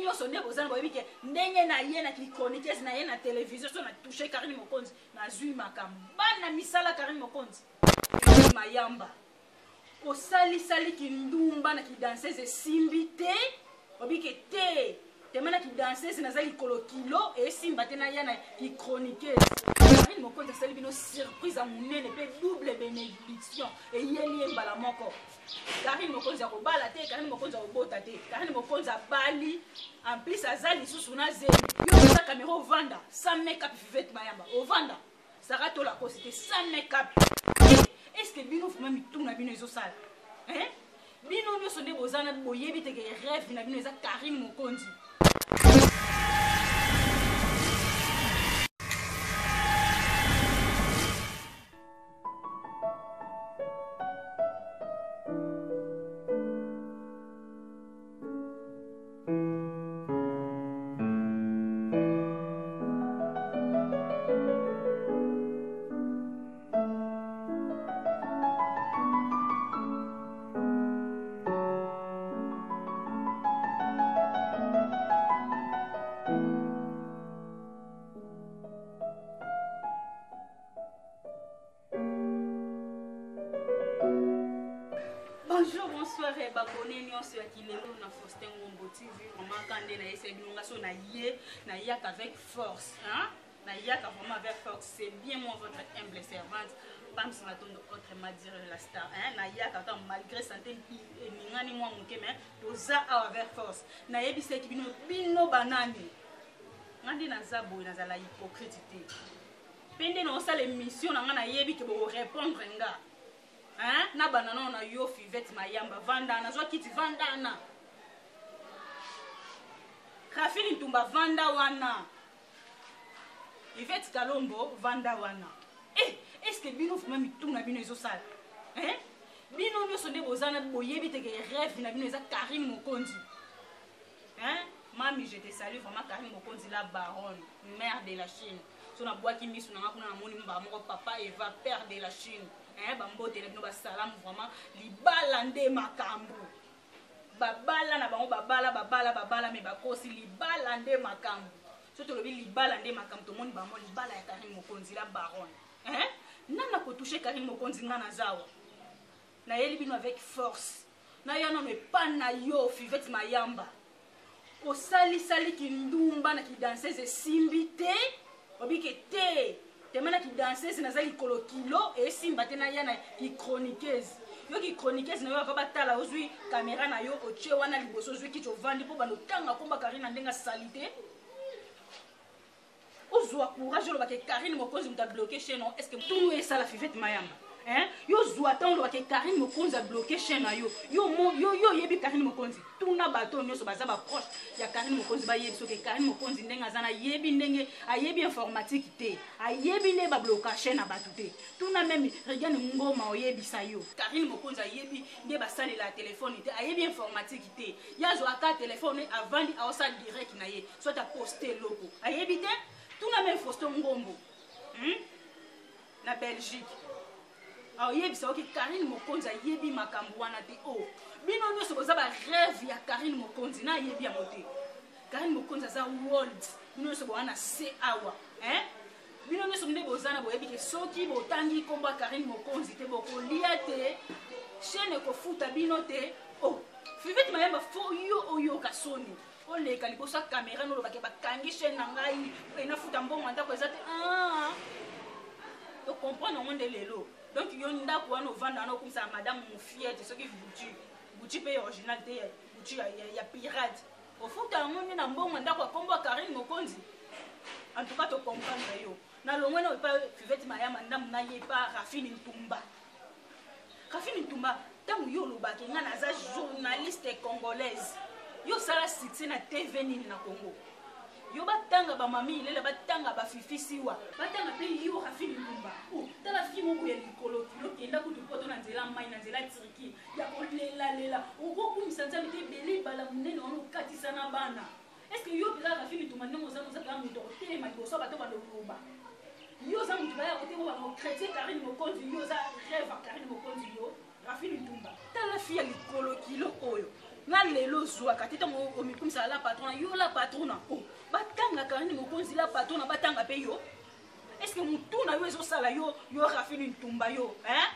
nyonso nde bozana boyebi ke ndenge na ye na kichroniqueuse na ye na télévision so na touché Karine Mokonzi nazwi makambo bana misala Karine Mokonzi mayamba osali kindumba na kidanseuse esimbi te obike te temana kidanseuse naza likolo kilo esimba te na ya na kichroniqueuse Karine Mokonzi asali bino surprise ya monene mpe double bénédiction eyeli ye mbala moko. Karine Mokonzi akobala te, Karine Mokonzi akobota te, Karine Mokonzi abali en plus aza lisusu na zemi yo za caméra ovanda sans make-up Vivette Mayamba ovanda sara to la cause c'était sans make-up. Est-ce que bino vraiment mituna bino ezosala bino nyonso nde bozana boyebi te ke rêve na bino eza Karine Mokonzi. Bonjour, bonsoir et babonné nyonso ya kilelo na Faustin Ngombo TV. Vraiment quand on a essayé binonga so na yak avec force, hein? Na yak vraiment avec force. C'est bien moi votre humble servante. Pam Sanaton de autre m'a dire la star, hein? Na yak attend malgré santé ningani moi mon mais toza avec force. Na yebi se ki bino banani. Ngandi na zabo na za la hypocrite. Pende na osala émission na yebi ke bo répondre nga. Hein? Na banana na yo Vivette Mayamba vandana zwa kiti vandana Rafini Ntumba vanda wana Vivette Kalombo vanda wana est-ce que bino vraiment mituna bino ezosala bino nyonso nde bozana boyebi te ke rêve na bino eza Karine Mokonzi mami je te salue vraiment Karine Mokonzi la baronne mère de la Chine so na boaki misu na kuna na moni mba moko papa Eva père de la Chine bambote na bino basalam vraiment libala nde makambo babala na bango babala me bakosi libala nde makambo so tolobi libala nde makambo tomoni bango libala ya Karine Mokonzi la baronne nana ko toucher Karine Mokonzi ngana zawa na yeli bino avec force na yo non mais pas na yo Vivette Mayamba osali kindumba na kidanseuse esimbi te obike te temana kidanseuse naza likolo kilo esimba te na ya na kichroniqueuse yo kichroniqueuse na yo ava batala ozwi caméra na yo otie wana liboso ozwi kiti ovandi mpo bano tanga komba Karine ndenga salite ozwa courage oloba ke Karine Mokonzi muta bloqué chez non est-ce que tout esala Vivette Mayamba yo zwa tan oloba ke Karine Mokonzi a bloqué chez na yo yebi Karine Mokonzi tuna bato nyonso baza ba proche ya Karine Mokonzi ba yebi so ke Karine Mokonzi ndenga zana yebi ndenge ayebi informatique te ayebi ne ba bloquer chez na bato te tuna même regarde ngoma oyebisa yo Karine Mokonzi ayebi nde basali la téléphone te ayebi informatique te ya zo aka téléphone avandi aosa direct na ye soit a poster logo ayebi te tuna même Faustin Ngombo na Belgique yebisa oki Karine Mokonzi ayebi makambo wana te bino nyonso boza ba rêve ya Karine Mokonzi na yebi yango te Karine Mokonzi aza world bino nyonso bowana se awa bino nyonso nde bozana boyebi ke soki botangi komba Karine Mokonzi te bokolia te chaîne ekofuta bino te Vivette Mayamba fo yo oyoka soni oleka liboso ya caméra nolobake bakangi chaîne na ngai enafuta mbongo ndako eza te tocomprendre ngo nde lelo donc yo ndako wana ovanda na okumisa madame Mofiette soki buti pe original te buti ya pirate ofuta yango nde na mbongo ndako akombo Karine Mokonzi en tout cas tocomprendre yo na longwe na oyepa Vivette Mayamba ndamu na ye pa Rafini Ntumba ntango yo olobaki nga naza journaliste congolaise yo sala succès na TV nini na Congo yo batanga ba mami ilela batanga ba fifisiwa batanga pe yo Rafini Ntumba tala fimo ko ya likolo kilo kenda kutu poto na nzela mai na nzela triki ya kolela oko kumisa nzambe te bele bala munene ono katisa na bana est-ce que yo bila Rafini Ntumba ndemo za ka muto te ma liboso bato ba loba yo za mutu ba ya kote ko ba chrétien Karine Mokonzi yo za rêve Karine Mokonzi yo Rafini Ntumba tala fia likolo kilo oyo nga lelo zwa katita mo omikumisa la patrona yo la patrona oh batanga Karine Mokonzi la patrona batanga pe yo est-ce que mutuna yo ezosala yo Rafini Ntumba yo hein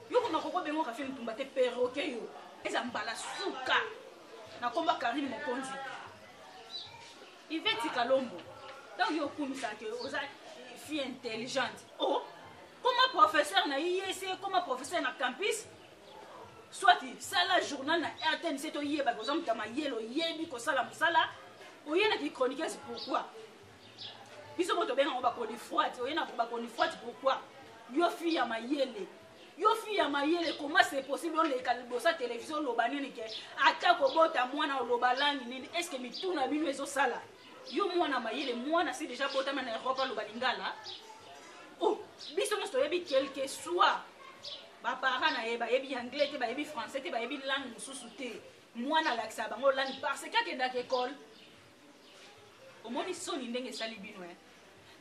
yo kuna koko bengo Rafini Ntumba te perroquet yo eza mbala suka na komba Karine Mokonzi Yvette Kalombo donc yo kumisa ke oza fille intelligente oh comment professeur na IEC comment professeur na campus soit ça la journal na RTN c'est to yeba ko zamta ma yelo yebi ko sala musala oyena ki chroniqueuse pourquoi biso moto benga ba ko di froide oyena ko ba ko di froide pourquoi yo fille ya mayele comment c'est possible on le kalibosa télévision lobani ni ke ata ko bota mwana lobalangi nini est-ce que mituna bino ezo sala yo mwana mayele mwana c'est déjà bota na Europe lobalingala oh biso moto yebi quelque soit ba parents na yeba yebi anglais te ba yebi français te ba yebi langue mususu te mwana lakisa bango langue parce que akenda ke école omoni soni ndenge sali bino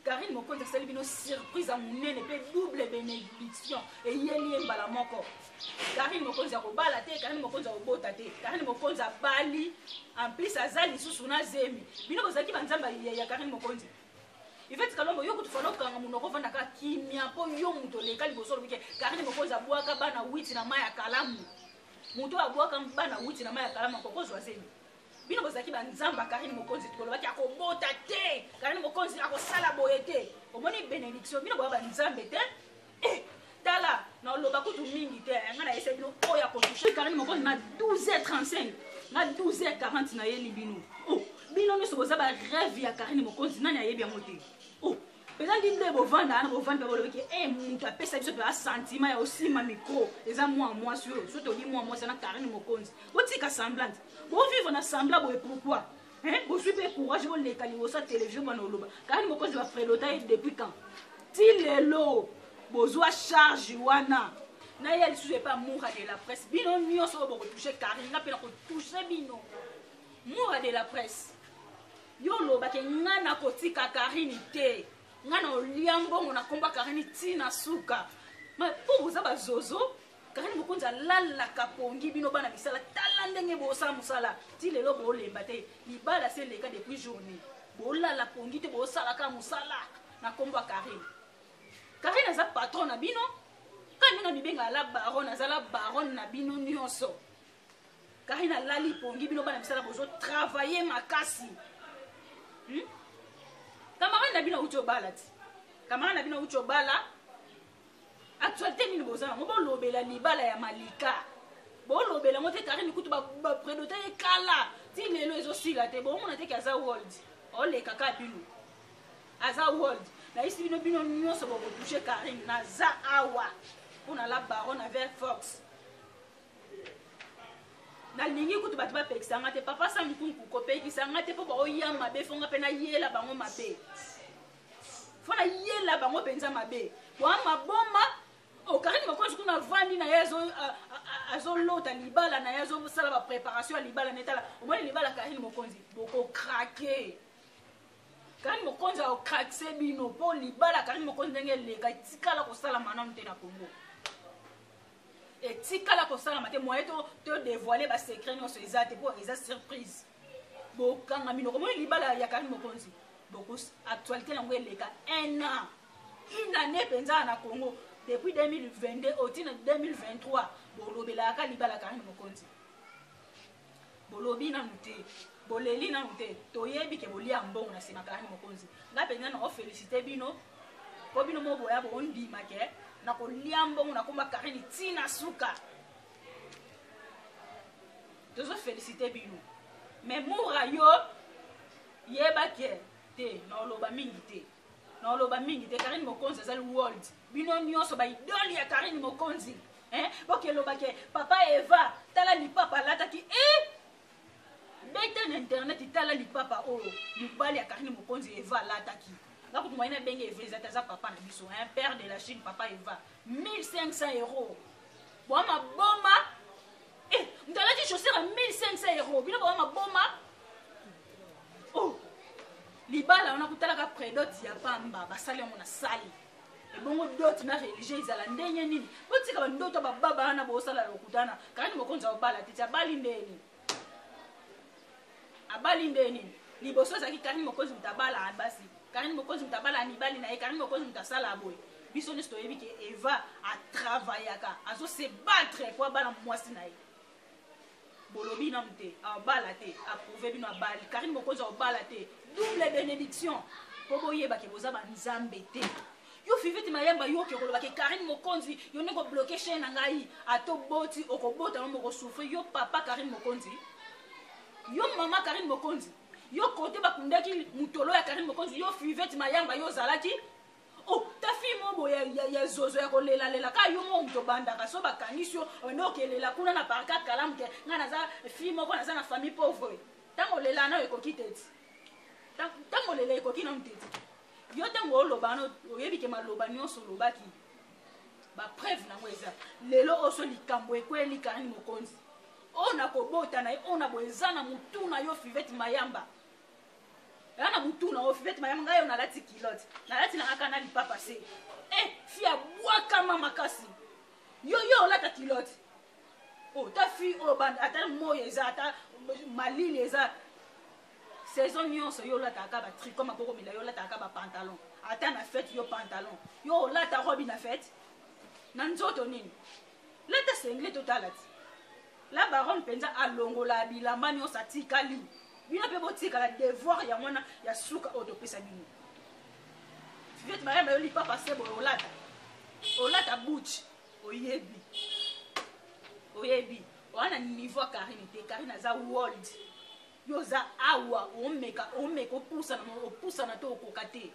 Karine Mokonzi sali bino surprise à munene pe double bénédiction et yeli mbala moko Karine Mokonzi ko bala te Karine Mokonzi ko bota te Karine Mokonzi bali en plus azali susu na zemi bino bozaki banzamba ya Karine Mokonzi Yvette Kalombo yo kutufana kanga munoko vanda ka kimia po yo muto leka liboso bike Karine Mokonzi abwaka bana 8 na maya kalamu muto abwaka bana 8 na maya kalamu kokozwa zemi bino bozaki banzamba Karine Mokonzi tukolobaki akobota te Karine Mokonzi akosala boye te omoni bénédiction bino boya banzambe te tala na loba kutu mingi te ngana ese bino oya ko toucher Karine Mokonzi na 12h35 na 12h40 na yeli bino oh bino nso boza ba rêve ya Karine Mokonzi nani ayebi yango te oh peza ndinde bovanda na bovanda bolobeki mutu apesa biso ba sentiment ya osima micro eza moi sur surtout di moi ça na Karine Mokonzi botika semblante bo vivre na semblant boye pourquoi hein bo suipe courage bo leka libosa télévision bana oloba Karine Mokonzi va frelota depuis quand ti lelo bozwa charge wana na yeli suje pas moura de la presse bino nyonso bo toucher Karine na pena ko toucher bino moura de la presse yo loba ke ngana kotika Karine te ngana oliambo na komba Karine tina suka ma pour vous aba zozo Karine Mokonzi lala kapongi bino bana bisala tala ndenge bosa musala ti lelo bo lemba te libala c'est le cas depuis journée bo lala pongi te bo sala ka musala na komba Karine za patron na bino quand na bibenga la baronne na bino nyonso Karine lali pongi bino bana bisala bozo travailler makasi camarade na bino ucho bala ti camarade na bino ucho bala actualité nini bozana mo bolobela libala ya malika bolobela mo te Karine kutu ba prédoter kala ti lelo ezo sila te bo mona te kaza world ole kaka bino aza world na isi bino nyonso bo toucher Karine na za awa pona la baronne avec Fox na lingi kutu batu ba pekisanga te papa sa mkunku ko pekisanga te po ba oyama be fonga pe na yela bango mabe fona yela bango penza mabe wa maboma o Karine Mokonzi kuna vandi na yezo azolota libala na yezo sala ba préparation libala netala o moni libala Karine Mokonzi boko craquer Karine Mokonzi o craquer bino po libala Karine Mokonzi ndenge leka tikala ko sala manam te na Congo et tikala ko sala mate moye to dévoiler ba secret nyonso ezate po eza surprise bo kanga mino ko moni libala ya Karine Mokonzi boko actualité na ngwe leka un an une année penza na Congo depuis 2022 au 2023 bolobela ka libala Karine Mokonzi bolobi na nute boleli na nute toyebi ke bolia mbongo na sima Karine Mokonzi nga penza na féliciter bino po bino mo boya bo ndima ke na ko liambo na komba Karine tina suka tozo féliciter bino mais moura yo yeba ke te na loba mingi te na loba mingi te Karine Mokonzi azali world bino nyonso ba idole ya Karine Mokonzi hein boke loba ke papa Eva tala li papa lataki bete na internet tala li papa oyo libali ya Karine Mokonzi Eva lataki là pour moi bengue Eva za papa na biso un père de la Chine papa Eva 1500 €. Bon ma boma ndala ti chaussure à 1500 €. Bino bon ma boma oh libala on a kutala ka prédot ya pamba basali on a sali et bongo dot na religieux izala ndenye nini botika ba ndoto ba baba na bo sala lokutana Karine Mokonzi obala ti ya bali ndeni abali ndeni liboso ezalaki Karine Mokonzi mutabala basi Karine Mokonzi mutabala mibali na ye Karine Mokonzi mutasala boye biso nyonso toyebi ke Eva atravaillaka azose battre po abala mwasi na ye bolobi na mute abala te approuvé bino abali Karine Mokonzi abala te double bénédiction po boyeba ke boza banzambe te yo Fivete Mayamba yo ke koloba ke Karine Mokonzi yo ne ko bloquer chaîne na ngai atoboti okobota no moko souffrir yo papa Karine Mokonzi yo mama Karine Mokonzi yo kote bakundaki mutolo ya Karine Mokonzi yo Fivete Mayamba yo zalaki oh ta fille mo ya zozo ya kolela lela ka yo mo mto banda ka so bakangisi yo ndo kelela kuna na parka kalam ke ngana za fille mo ko na za na famille pauvre tango lela na ekoki tete tango lela ekoki na mtete yo tango oloba no oyebi ke maloba nyonso lobaki ba preuve na mweza lelo oso likambo ekweli Karine Mokonzi ona kobota na ona boezana mutuna yo Fivete Mayamba yana mutuna yo Fivete Mayamba ngayo na lati kilote na lati na akana lipapa se fia bwaka mama kasi yo lata kilote oh ta fi o band ata moyo eza ata malili eza saison nyonso yo lata ka ba tricot maboko mila yo lata ka ba pantalon ata na fête yo pantalon yo lata robe na fête na nzoto nini lata sengle totalati la baronne penza alongola bilamba nyonso atikali bino pe botikala devoir ya mwana ya suka otopesa bino Fivete Mayamba yo lipapa sebo olata butch oyebi wana niveau Karine te Karine aza world yo za awa omeka opusa na to okoka te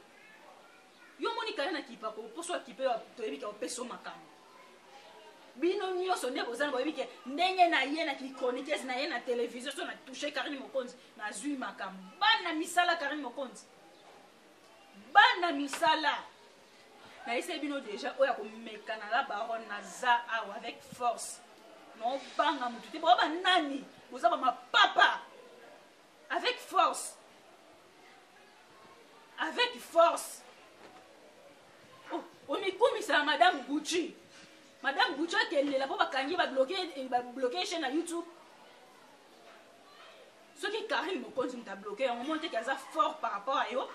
yo moni Karine kipa ko poso kipe toyebi ka opeso makambo bino nyonso nde bozana boyebi ke ndenge na ye na kichroniqueuse na ye na télévision so na touché Karine Mokonzi na zui makambo bana misala Karine Mokonzi bana misala na ese bino déjà oya komeka na la baronne na za awa avec force non banga mutu te boba nani bozaba mapapa avec force oh on ekomisa madame Gucci akelela po bakangi babloquer chaîne na YouTube soki Karine Mokonzi muta bloquer on monte kaza fort par rapport à yo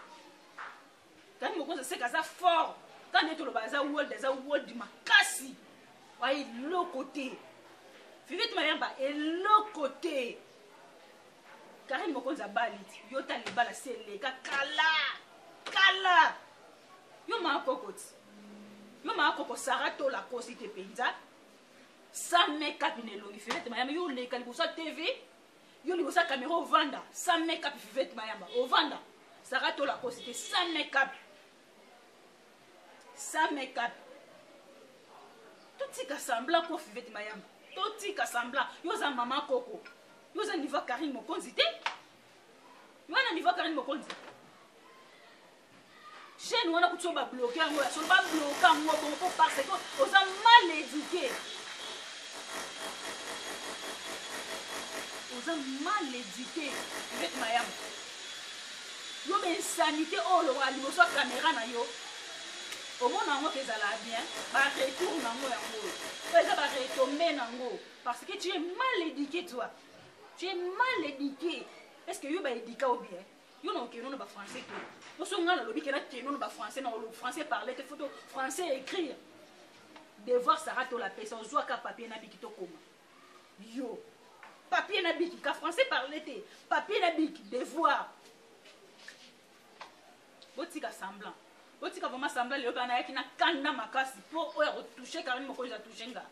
Karine Mokonzi c'est kaza fort quand est toloba za world makasi wa le côté Fivete Mayamba et le côté Karine Mokonzi abaliti yo ta libala seleka kala yo ma kokoti yo maakoko sarato la kosi te penza sa make-up inelongi Fivete Mayamba yo leka libosa TV yo libosa caméra ovanda sa make-up Fivete Mayamba ovanda sarato la kosi te sa make-up totika semblant ko Fivete Mayamba totika semblant yo za mama koko yo za niveau Karine Mokonzi te yo na niveau Karine Mokonzi chaîne wana kutu ba bloquer yango ya solo ba bloquer yango bongo parce que oza mal éduqué Fivete Mayamba yo be insanité olo wa liboso caméra na yo omona yango kezala bien ba retour nango yango eza ba retomber nango parce que tu es mal éduqué toi tu es mal éduqué est-ce que yo ba éduqué ou bien yo na okeno na ba français to boso ngana lobi kena keno na ba français na le français parler te photo français écrire devoir sarato la pesa ozwa ka papier na biki to koma yo papier na biki ka français parler te papier na biki devoir botika semblant botika vraiment semblant le bana yaki na kanda makasi po oya retoucher Karine Mokonzi a toucher nga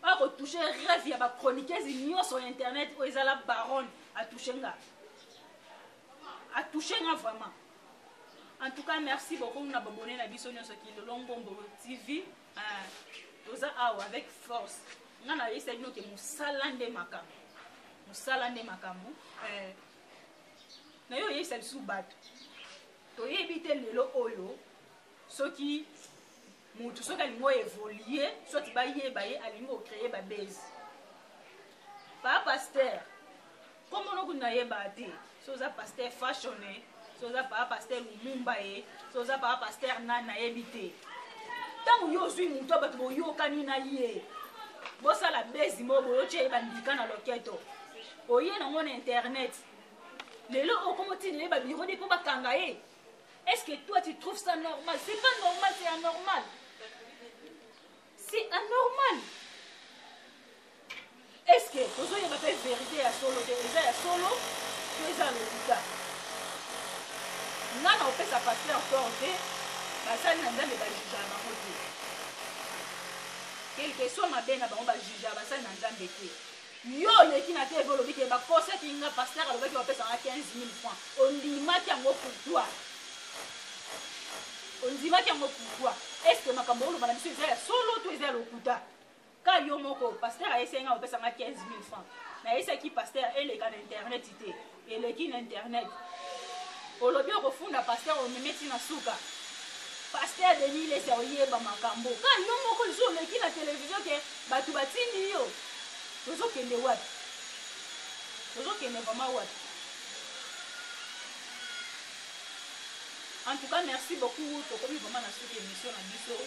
a retoucher rêve ya ba chroniqueuse nyonso sur internet o ezala baronne a toucher nga vraiment. En tout cas, merci beaucoup na abonné na biso nyonso ki Longombo TV toza awa avec force ngana yesa bino ke musala nde makambo na yo yesa biso bato to yebite lelo oyo soki mutu soki alingo évoluer soit ba yeba ye alingo créer ba base pa pasteur comme on a yeba te soza pasteur fashionné soza pa pasteur Lumumba ye soza pa pasteur nana yebite tango yo zui mutu bato boyo kanina ye bosa la base mo boyo che bandika na loketo oye na ngona internet lelo okomotine ba biro de po bakanga ye. Est-ce que toi tu trouves ça normal? C'est pas normal, c'est anormal. C'est anormal. Est-ce que vous avez fait vérité à solo, déjà à solo, tu es à l'hôpital? Non, on fait ça passer encore, ok? Ça n'a pas de juge à ma côté. Quel que soit ma benne, on va juger, ça n'a pas de juge. Yo, les qui n'a pas évolué, qui va forcer qu'il y a un pasteur à l'hôpital qui va payer 15 000 francs. On dit, ma qui a un mot pour toi. On dit, ma qui a un mot pour toi. Est-ce que ma camarade, madame, tu es solo, tu es à l'hôpital? Quand yo moko pasteur a essayé on paye 15 000 francs. Na essa qui pasteur et les gars d'internet ité et les qui internet. Olobi ko funda pasteur on meti na suka. Pasteur Denis les sérieux ba makambo. Quand yo moko zo le qui na télévision que batu batini yo. Tozo kende wat. Tozo kende vraiment wat. En tout cas merci beaucoup pour comme vraiment na suka émission na biso.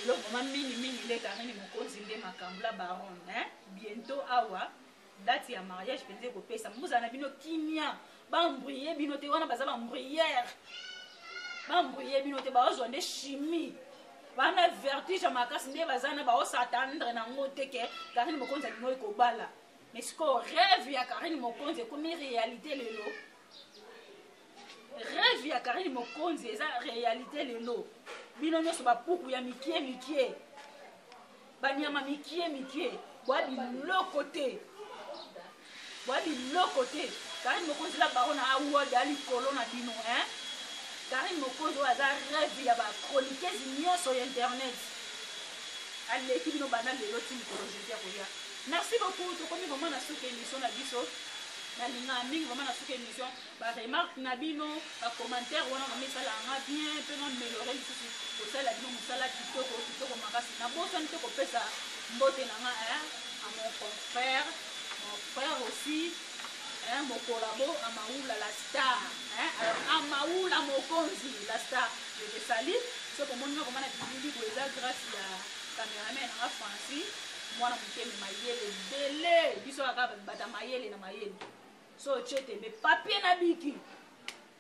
Le moment mini les Karine Mokonzi nde makambla baron hein bientôt awa date ya mariage penze ko pesa mbuza na bino kimia ba mbrouiller bino te wana baza ba mbrouillère bino te ba ozo nde chimie bana vertige makasi nde bazana ba osatandre na ngote ke Karine Mokonzi bino ko bala mais ce qu'on rêve ya Karine Mokonzi comme réalité lelo rêve ya Karine Mokonzi eza réalité lelo bino nyonso bapuku ya mikie banyama mikie bwa biloko te Karine Mokonzi la baron na award ya likolo na bino hein Karine Mokonzi aza rêve ya bachroniqueuse nyonso ya internet aleki bino bana lelo ti mikolo jeudi ya koya. Merci beaucoup tokomi vraiment na suka émission na biso na linga mingi vraiment na suka émission ba remarque na bino ba commentaire wana ba misala nga bien pe non améliorer lisusu kosala bino mosala kitoko makasi na bosani te kopesa mbote na nga à mon frère aussi mon collabo Amaoula la star alors Amaoula Mokonzi la star je te salue ce que mon nom comment na bibili ko eza grâce ya cameraman na Francis mwana mukemi mayele dele biso aka bata mayele na mayele so chete mais papier na biki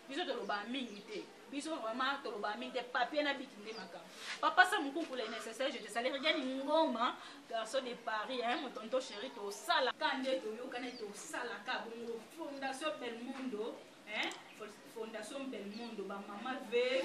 biso to loba mingi te biso vraiment to loba mingi te papier na biki nde makam papa ça mon pour les nécessaires je te salue regarde ngoma garçon de Paris mon tonton chéri to sala kande to yo kana to sala ka bongo fondation Belmondo fondation Belmondo ba mama ve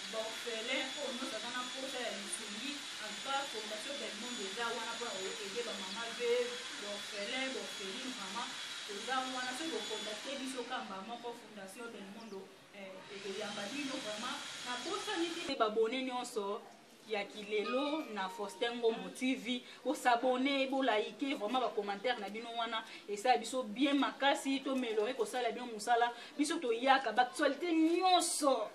Borfelin pour nous ça na pour ça misuli en tout cas fondation Belmondo eza wana pour aider ba mama ve Borfelin vraiment eza wana so ko fondation biso kamba moko fondation Belmondo et yamba dino vraiment na bosa niti ba bonne nyonso ya kilelo na Faustin Ngombo TV o s'abonner bo liker vraiment ba commentaire na bino wana et ça biso bien makasi to améliorer ko sala bien musala biso to yaka ba actualité nyonso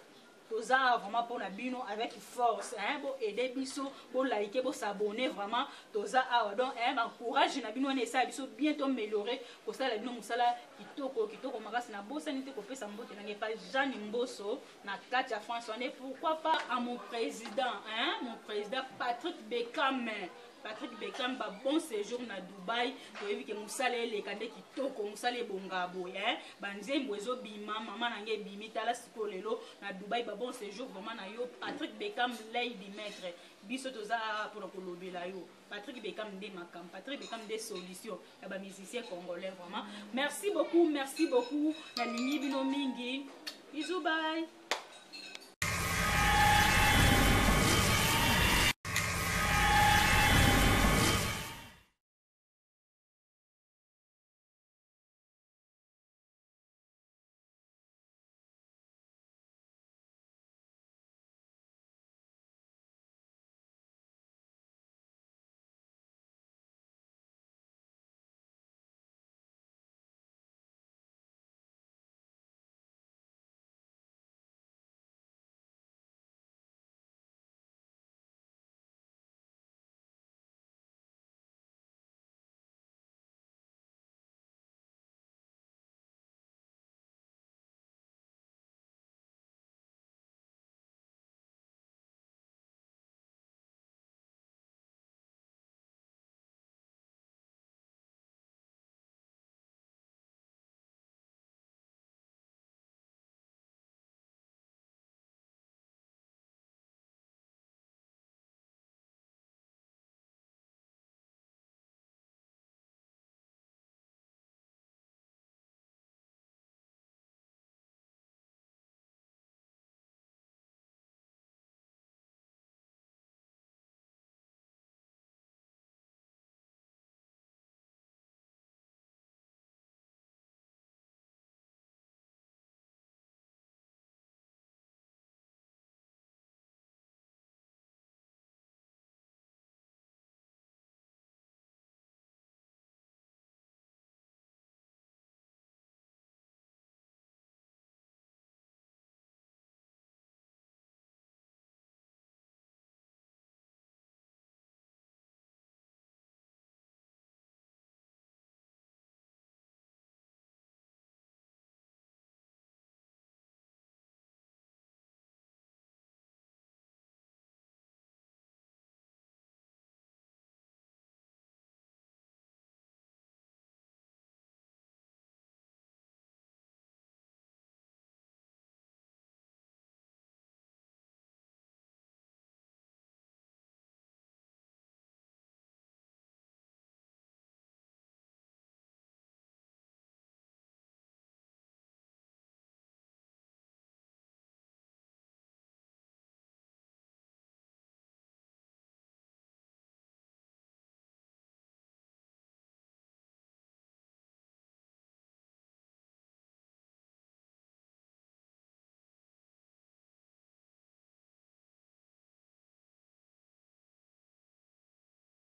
toza vraiment pour la bino avec force bo aider biso bo liker bo s'abonner vraiment toza awa donc encourage na bino ne ça biso bientôt améliorer ko sala bino musala kitoko makasi na bosa nite ko pesa mbote na pas Jeanne Mboso na Katia France on est pourquoi pas à mon président mon président Patrick Beckham ba bon séjour na Dubaï to yebi ke musala elekande kitoko musala ebongabo banzembo ezo bima mama nange bimi tala sikolelo na Dubaï ba bon séjour vraiment na yo Patrick Beckham lady maître biso toza pour kolobela yo Patrick Beckham de makam Patrick Beckham des solutions ya ba musicien congolais vraiment merci beaucoup na lingi bino mingi bisous bye.